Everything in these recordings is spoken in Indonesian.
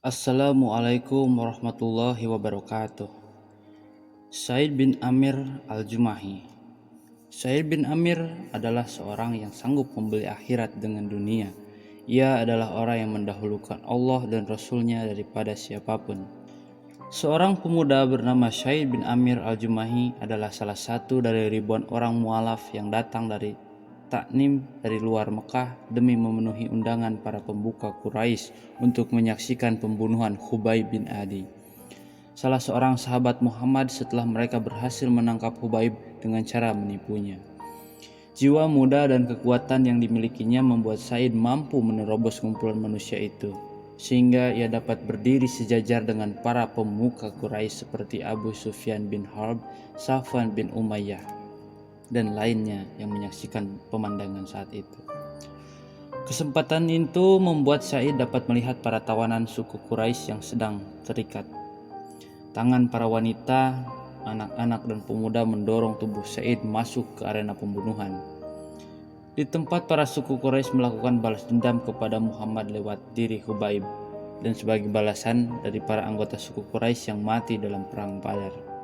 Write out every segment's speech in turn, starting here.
Assalamualaikum warahmatullahi wabarakatuh. Said bin Amir al-Jumahi. Said bin Amir adalah seorang yang sanggup membeli akhirat dengan dunia. Ia adalah orang yang mendahulukan Allah dan Rasulnya daripada siapapun. Seorang pemuda bernama Said bin Amir al-Jumahi adalah salah satu dari ribuan orang mualaf yang datang dari Taknim dari luar Mekah demi memenuhi undangan para pembuka Quraisy untuk menyaksikan pembunuhan Khubayb bin Adi, salah seorang sahabat Muhammad setelah mereka berhasil menangkap Khubayb dengan cara menipunya. Jiwa muda dan kekuatan yang dimilikinya membuat Said mampu menerobos kumpulan manusia itu, sehingga ia dapat berdiri sejajar dengan para pemuka Quraisy seperti Abu Sufyan bin Harb, Safwan bin Umayyah, dan lainnya yang menyaksikan pemandangan saat itu. Kesempatan itu membuat Said dapat melihat para tawanan suku Quraisy yang sedang terikat. Tangan para wanita, anak-anak dan pemuda mendorong tubuh Said masuk ke arena pembunuhan. Di tempat para suku Quraisy melakukan balas dendam kepada Muhammad lewat diri Khubayb, dan sebagai balasan dari para anggota suku Quraisy yang mati dalam perang Badar.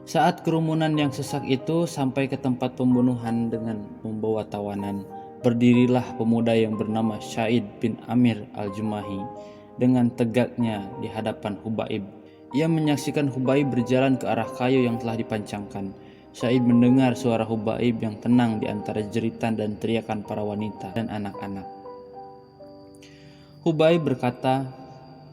Saat kerumunan yang sesak itu sampai ke tempat pembunuhan dengan membawa tawanan, berdirilah pemuda yang bernama Said bin Amir al-Jumahi dengan tegaknya di hadapan Khubayb. Ia menyaksikan Khubayb berjalan ke arah kayu yang telah dipancangkan. Said mendengar suara Khubayb yang tenang di antara jeritan dan teriakan para wanita dan anak-anak. Khubayb berkata,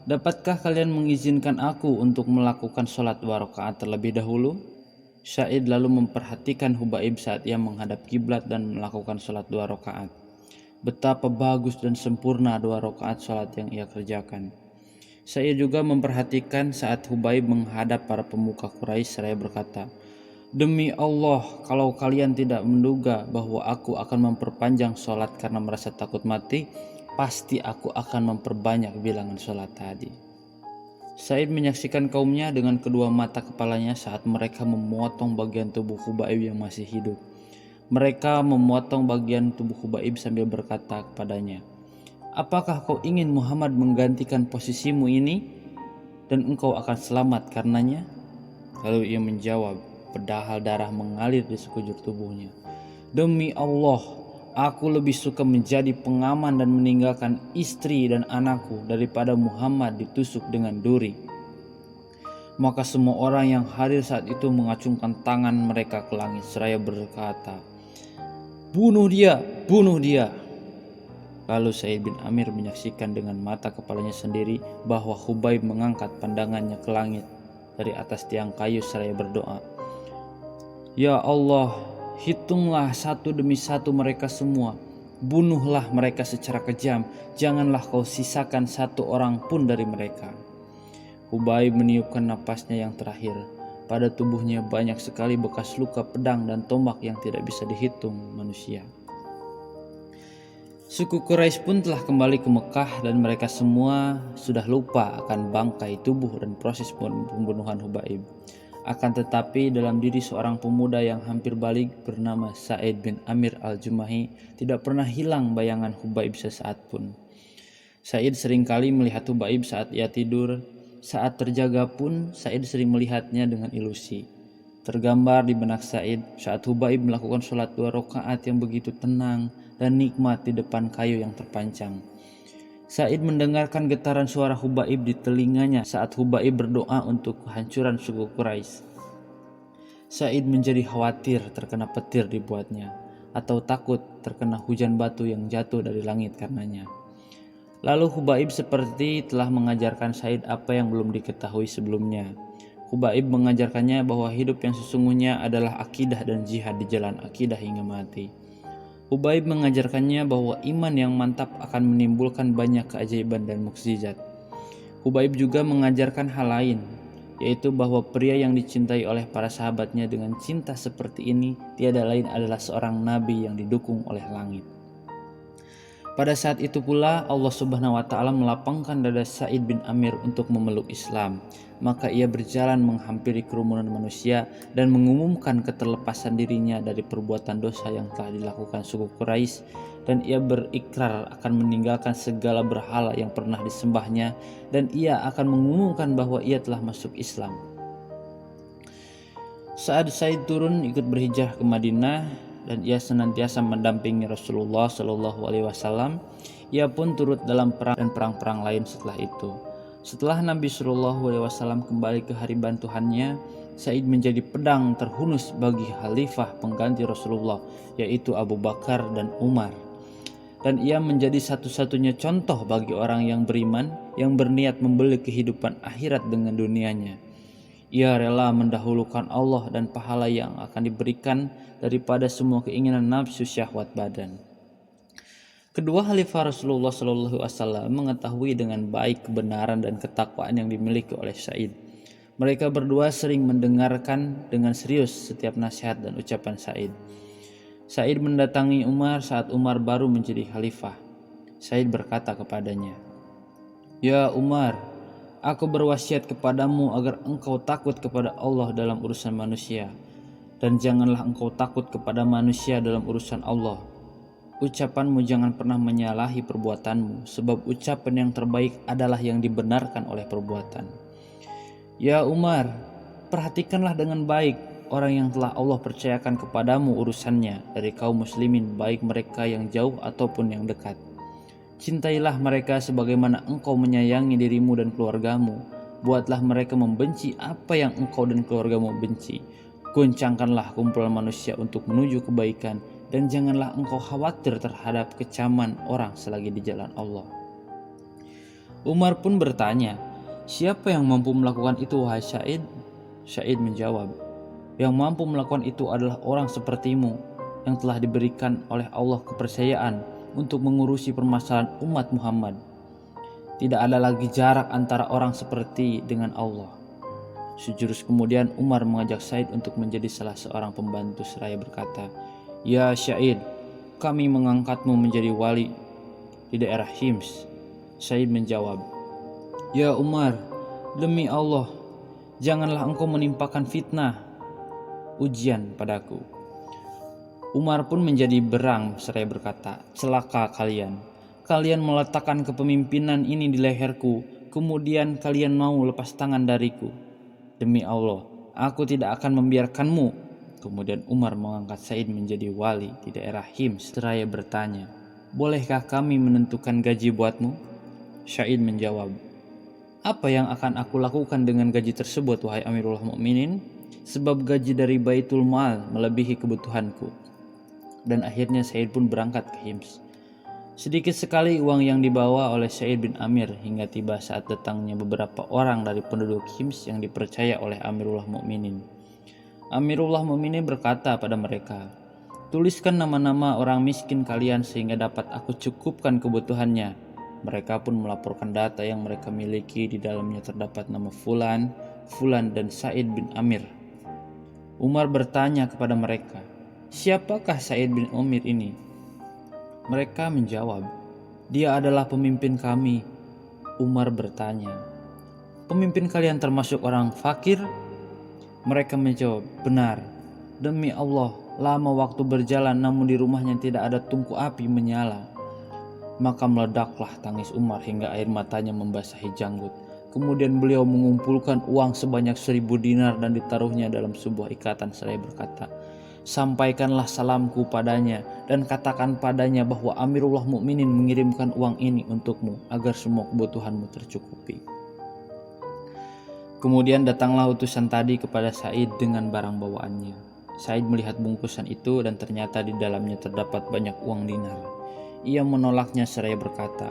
"Dapatkah kalian mengizinkan aku untuk melakukan sholat 2 rakaat terlebih dahulu?" Said lalu memperhatikan Khubayb saat ia menghadap kiblat dan melakukan sholat 2 rakaat. Betapa bagus dan sempurna 2 rakaat sholat yang ia kerjakan. Said juga memperhatikan saat Khubayb menghadap para pemuka Quraisy seraya berkata, "Demi Allah, kalau kalian tidak menduga bahwa aku akan memperpanjang sholat karena merasa takut mati, pasti aku akan memperbanyak bilangan sholat tadi." Said menyaksikan kaumnya dengan kedua mata kepalanya saat mereka memotong bagian tubuh Khubayb yang masih hidup. Mereka memotong bagian tubuh Khubayb sambil berkata kepadanya, "Apakah kau ingin Muhammad menggantikan posisimu ini dan engkau akan selamat karenanya?" Lalu ia menjawab, padahal darah mengalir di sekujur tubuhnya, "Demi Allah, aku lebih suka menjadi pengaman dan meninggalkan istri dan anakku daripada Muhammad ditusuk dengan duri." Maka semua orang yang hadir saat itu mengacungkan tangan mereka ke langit seraya berkata, "Bunuh dia, bunuh dia." Lalu Said bin Amir menyaksikan dengan mata kepalanya sendiri bahwa Khubayb mengangkat pandangannya ke langit dari atas tiang kayu seraya berdoa, "Ya Allah, hitunglah satu demi satu mereka semua. Bunuhlah mereka secara kejam. Janganlah kau sisakan satu orang pun dari mereka." Khubayb meniupkan napasnya yang terakhir. Pada tubuhnya banyak sekali bekas luka pedang dan tombak yang tidak bisa dihitung manusia. Suku Quraisy pun telah kembali ke Mekah dan mereka semua sudah lupa akan bangkai tubuh dan proses pembunuhan Khubayb. Akan tetapi dalam diri seorang pemuda yang hampir balik bernama Said bin Amir al-Jumahi tidak pernah hilang bayangan Khubayb sesaat pun. Said seringkali melihat Khubayb saat ia tidur. Saat terjaga pun Said sering melihatnya dengan ilusi. Tergambar di benak Said saat Khubayb melakukan sholat 2 rakaat yang begitu tenang dan nikmat di depan kayu yang terpancang. Said mendengarkan getaran suara Khubayb di telinganya saat Khubayb berdoa untuk kehancuran suku Quraisy. Said menjadi khawatir terkena petir dibuatnya, atau takut terkena hujan batu yang jatuh dari langit karenanya. Lalu Khubayb seperti telah mengajarkan Said apa yang belum diketahui sebelumnya. Khubayb mengajarkannya bahwa hidup yang sesungguhnya adalah akidah dan jihad di jalan akidah hingga mati. Khubayb mengajarkannya bahwa iman yang mantap akan menimbulkan banyak keajaiban dan mukjizat. Khubayb juga mengajarkan hal lain, yaitu bahwa pria yang dicintai oleh para sahabatnya dengan cinta seperti ini tiada lain adalah seorang nabi yang didukung oleh langit. Pada saat itu pula Allah Subhanahu wa taala melapangkan dada Said bin Amir untuk memeluk Islam. Maka ia berjalan menghampiri kerumunan manusia dan mengumumkan keterlepasan dirinya dari perbuatan dosa yang telah dilakukan suku Quraisy dan ia berikrar akan meninggalkan segala berhala yang pernah disembahnya, dan ia akan mengumumkan bahwa ia telah masuk Islam. Saat Said turun ikut berhijrah ke Madinah dan ia senantiasa mendampingi Rasulullah Shallallahu Alaihi Wasallam, ia pun turut dalam perang dan perang-perang lain setelah itu. Setelah Nabi Shallallahu Alaihi Wasallam kembali ke hariban Tuhannya, Said menjadi pedang terhunus bagi khalifah pengganti Rasulullah, yaitu Abu Bakar dan Umar. Dan ia menjadi satu-satunya contoh bagi orang yang beriman yang berniat membeli kehidupan akhirat dengan dunianya. Ia rela mendahulukan Allah dan pahala yang akan diberikan daripada semua keinginan nafsu syahwat badan. Kedua khalifah Rasulullah Shallallahu Alaihi Wasallam mengetahui dengan baik kebenaran dan ketakwaan yang dimiliki oleh Said. Mereka berdua sering mendengarkan dengan serius setiap nasihat dan ucapan Said. Said mendatangi Umar saat Umar baru menjadi khalifah. Said berkata kepadanya, "Ya Umar, aku berwasiat kepadamu agar engkau takut kepada Allah dalam urusan manusia, dan janganlah engkau takut kepada manusia dalam urusan Allah. Ucapanmu jangan pernah menyalahi perbuatanmu, sebab ucapan yang terbaik adalah yang dibenarkan oleh perbuatan. Ya Umar, perhatikanlah dengan baik orang yang telah Allah percayakan kepadamu urusannya dari kaum muslimin, baik mereka yang jauh ataupun yang dekat. Cintailah mereka sebagaimana engkau menyayangi dirimu dan keluargamu. Buatlah mereka membenci apa yang engkau dan keluargamu benci. Goncangkanlah kumpulan manusia untuk menuju kebaikan, dan janganlah engkau khawatir terhadap kecaman orang selagi di jalan Allah." Umar pun bertanya, "Siapa yang mampu melakukan itu, wahai Said?" Said menjawab, "Yang mampu melakukan itu adalah orang sepertimu yang telah diberikan oleh Allah kepercayaan untuk mengurusi permasalahan umat Muhammad. Tidak ada lagi jarak antara orang seperti dengan Allah." Sejurus kemudian Umar mengajak Said untuk menjadi salah seorang pembantu seraya berkata, "Ya Said, kami mengangkatmu menjadi wali di daerah Hims." Said menjawab, "Ya Umar, demi Allah, janganlah engkau menimpakan fitnah ujian padaku." Umar pun menjadi berang seraya berkata, "Celaka kalian. Kalian meletakkan kepemimpinan ini di leherku, kemudian kalian mau lepas tangan dariku. Demi Allah, aku tidak akan membiarkanmu." Kemudian Umar mengangkat Said menjadi wali di daerah Hims seraya bertanya, "Bolehkah kami menentukan gaji buatmu?" Said menjawab, "Apa yang akan aku lakukan dengan gaji tersebut, wahai Amirullah Mukminin? Sebab gaji dari Baitul Mal melebihi kebutuhanku." Dan akhirnya Said pun berangkat ke Hims. Sedikit sekali uang yang dibawa oleh Said bin Amir hingga tiba saat datangnya beberapa orang dari penduduk Hims yang dipercaya oleh Amirullah Mukminin. Amirullah Mukminin berkata pada mereka, "Tuliskan nama-nama orang miskin kalian sehingga dapat aku cukupkan kebutuhannya." Mereka pun melaporkan data yang mereka miliki, di dalamnya terdapat nama Fulan, Fulan dan Said bin Amir. Umar bertanya kepada mereka, "Siapakah Said bin Amir ini?" Mereka menjawab, "Dia adalah pemimpin kami." Umar bertanya, "Pemimpin kalian termasuk orang fakir?" Mereka menjawab, "Benar." "Demi Allah, lama waktu berjalan namun di rumahnya tidak ada tungku api menyala." Maka meledaklah tangis Umar hingga air matanya membasahi janggut. Kemudian beliau mengumpulkan uang sebanyak 1.000 dinar dan ditaruhnya dalam sebuah ikatan seraya berkata, "Sampaikanlah salamku padanya dan katakan padanya bahwa Amirullah Mukminin mengirimkan uang ini untukmu agar semua kebutuhanmu tercukupi." Kemudian datanglah utusan tadi kepada Said dengan barang bawaannya. Said melihat bungkusan itu dan ternyata di dalamnya terdapat banyak uang dinar. Ia menolaknya seraya berkata,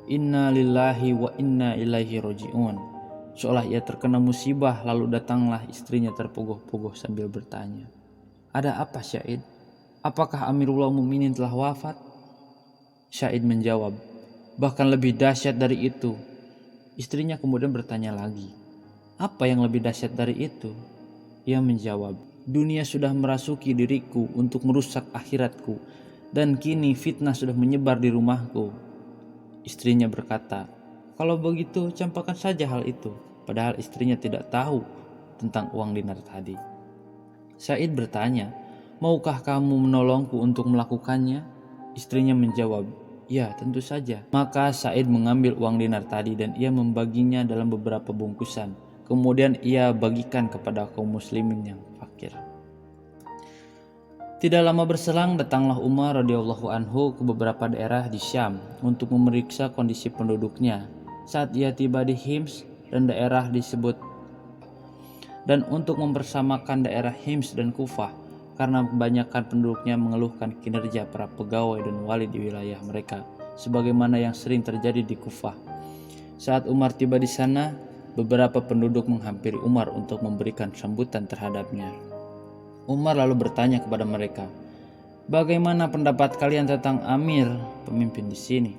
"Inna lillahi wa inna ilaihi roji'un." Seolah ia terkena musibah, lalu datanglah istrinya terpuguh-puguh sambil bertanya, "Ada apa, Said? Apakah Amirullah Mukminin telah wafat?" Said menjawab, "Bahkan lebih dahsyat dari itu." Istrinya kemudian bertanya lagi, "Apa yang lebih dahsyat dari itu?" Ia menjawab, "Dunia sudah merasuki diriku untuk merusak akhiratku, dan kini fitnah sudah menyebar di rumahku." Istrinya berkata, "Kalau begitu campakkan saja hal itu." Padahal istrinya tidak tahu tentang uang dinar tadi. Said bertanya, "Maukah kamu menolongku untuk melakukannya?" Istrinya menjawab, "Ya, tentu saja." Maka Said mengambil uang dinar tadi dan ia membaginya dalam beberapa bungkusan. Kemudian ia bagikan kepada kaum muslimin yang fakir. Tidak lama berselang datanglah Umar radhiyallahu anhu ke beberapa daerah di Syam untuk memeriksa kondisi penduduknya. Saat ia tiba di Hims dan daerah disebut dan untuk mempersamakan daerah Hims dan Kufah karena kebanyakan penduduknya mengeluhkan kinerja para pegawai dan wali di wilayah mereka sebagaimana yang sering terjadi di Kufah. Saat Umar tiba di sana, beberapa penduduk menghampiri Umar untuk memberikan sambutan terhadapnya. Umar lalu bertanya kepada mereka, "Bagaimana pendapat kalian tentang Amir, pemimpin di sini?"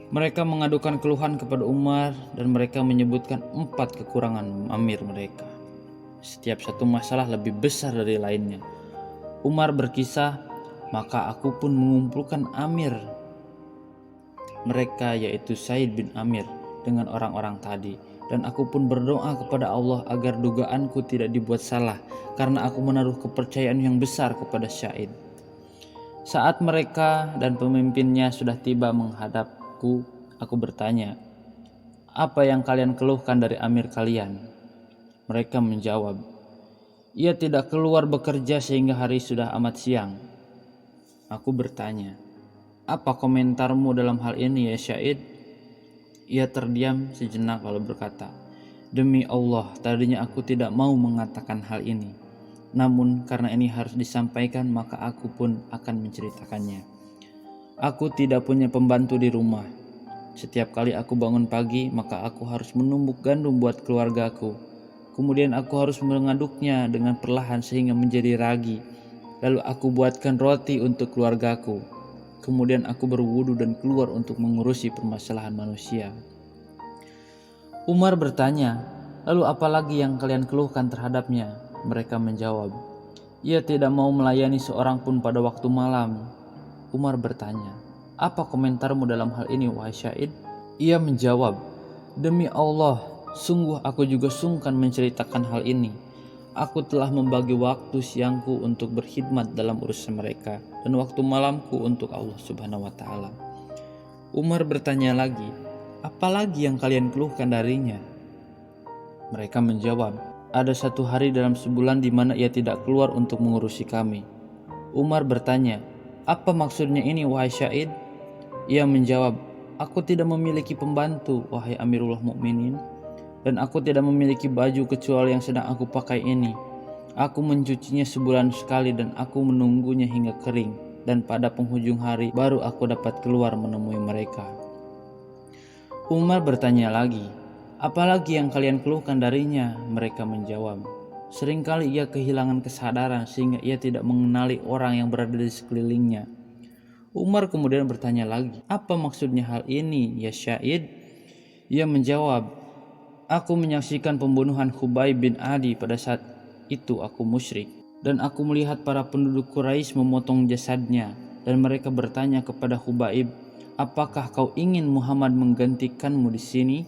Mereka mengadukan keluhan kepada Umar dan mereka menyebutkan 4 kekurangan Amir mereka. Setiap satu masalah lebih besar dari lainnya. Umar berkisah, "Maka aku pun mengumpulkan Amir mereka yaitu Said bin Amir dengan orang-orang tadi. Dan aku pun berdoa kepada Allah agar dugaanku tidak dibuat salah karena aku menaruh kepercayaan yang besar kepada Said." Saat mereka dan pemimpinnya sudah tiba menghadapku, aku bertanya, "Apa yang kalian keluhkan dari Amir kalian?" Mereka menjawab, "Ia tidak keluar bekerja sehingga hari sudah amat siang." Aku bertanya, "Apa komentarmu dalam hal ini ya Said?" Ia terdiam sejenak lalu berkata, "Demi Allah, tadinya aku tidak mau mengatakan hal ini. Namun karena ini harus disampaikan maka aku pun akan menceritakannya. Aku tidak punya pembantu di rumah. Setiap kali aku bangun pagi maka aku harus menumbuk gandum buat keluargaku. Kemudian aku harus mengaduknya dengan perlahan sehingga menjadi ragi. Lalu aku buatkan roti untuk keluargaku. Kemudian aku berwudu dan keluar untuk mengurusi permasalahan manusia." Umar bertanya, "Lalu apa lagi yang kalian keluhkan terhadapnya?" Mereka menjawab, "Ia tidak mau melayani seorang pun pada waktu malam." Umar bertanya, "Apa komentarmu dalam hal ini wahai Said?" Ia menjawab, "Demi Allah, sungguh aku juga sungkan menceritakan hal ini. Aku telah membagi waktu siangku untuk berkhidmat dalam urusan mereka dan waktu malamku untuk Allah Subhanahu wa taala." Umar bertanya lagi, "Apa lagi yang kalian keluhkan darinya?" Mereka menjawab, "Ada 1 hari dalam sebulan di mana ia tidak keluar untuk mengurusi kami." Umar bertanya, "Apa maksudnya ini wahai Said?" Ia menjawab, "Aku tidak memiliki pembantu wahai Amirul Mukminin, dan aku tidak memiliki baju kecuali yang sedang aku pakai ini. Aku mencucinya sebulan sekali dan aku menunggunya hingga kering, dan pada penghujung hari baru aku dapat keluar menemui mereka." Umar bertanya lagi, "Apa lagi yang kalian keluhkan darinya?" Mereka menjawab, "Seringkali ia kehilangan kesadaran sehingga ia tidak mengenali orang yang berada di sekelilingnya." Umar kemudian bertanya lagi, "Apa maksudnya hal ini ya Said?" Ia menjawab, "Aku menyaksikan pembunuhan Khubayb bin Adi pada saat itu aku musyrik. Dan aku melihat para penduduk Quraisy memotong jasadnya. Dan mereka bertanya kepada Khubayb, 'Apakah kau ingin Muhammad menggantikanmu di sini?'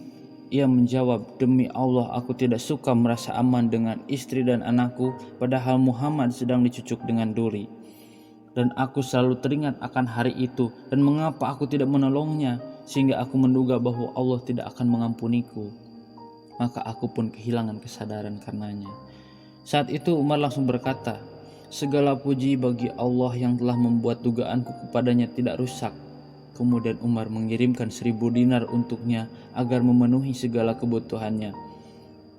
Ia menjawab, 'Demi Allah, aku tidak suka merasa aman dengan istri dan anakku, padahal Muhammad sedang dicucuk dengan duri. Dan aku selalu teringat akan hari itu dan mengapa aku tidak menolongnya, sehingga aku menduga bahwa Allah tidak akan mengampuniku. Maka aku pun kehilangan kesadaran karenanya.' Saat itu Umar langsung berkata, 'Segala puji bagi Allah yang telah membuat dugaanku kepadanya tidak rusak.' Kemudian Umar mengirimkan 1.000 dinar untuknya agar memenuhi segala kebutuhannya.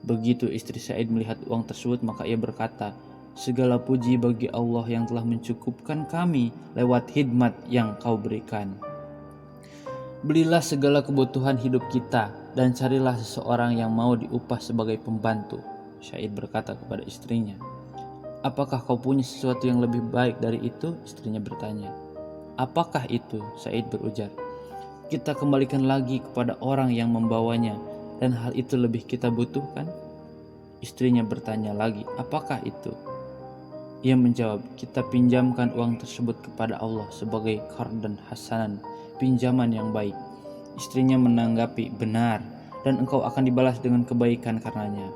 Begitu istri Said melihat uang tersebut maka ia berkata, 'Segala puji bagi Allah yang telah mencukupkan kami lewat khidmat yang kau berikan. Belilah segala kebutuhan hidup kita dan carilah seseorang yang mau diupah sebagai pembantu.' Said berkata kepada istrinya, 'Apakah kau punya sesuatu yang lebih baik dari itu?' Istrinya bertanya. 'Apakah itu?' Said berujar, 'Kita kembalikan lagi kepada orang yang membawanya dan hal itu lebih kita butuhkan.' Istrinya bertanya lagi, 'Apakah itu?' Ia menjawab, 'Kita pinjamkan uang tersebut kepada Allah sebagai qardan hasanan, pinjaman yang baik.' Istrinya menanggapi, 'Benar, dan engkau akan dibalas dengan kebaikan karenanya.'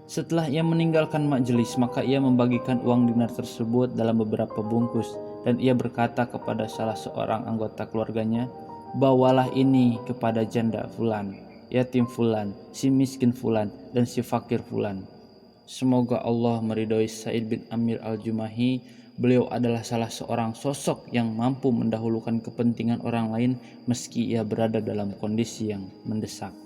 Setelah ia meninggalkan majelis, maka ia membagikan uang dinar tersebut dalam beberapa bungkus dan ia berkata kepada salah seorang anggota keluarganya, "Bawalah ini kepada janda fulan, yatim fulan, si miskin fulan, dan si fakir fulan." Semoga Allah meridhoi Sa'id bin Amir al-Jumahi. Beliau adalah salah seorang sosok yang mampu mendahulukan kepentingan orang lain meski ia berada dalam kondisi yang mendesak.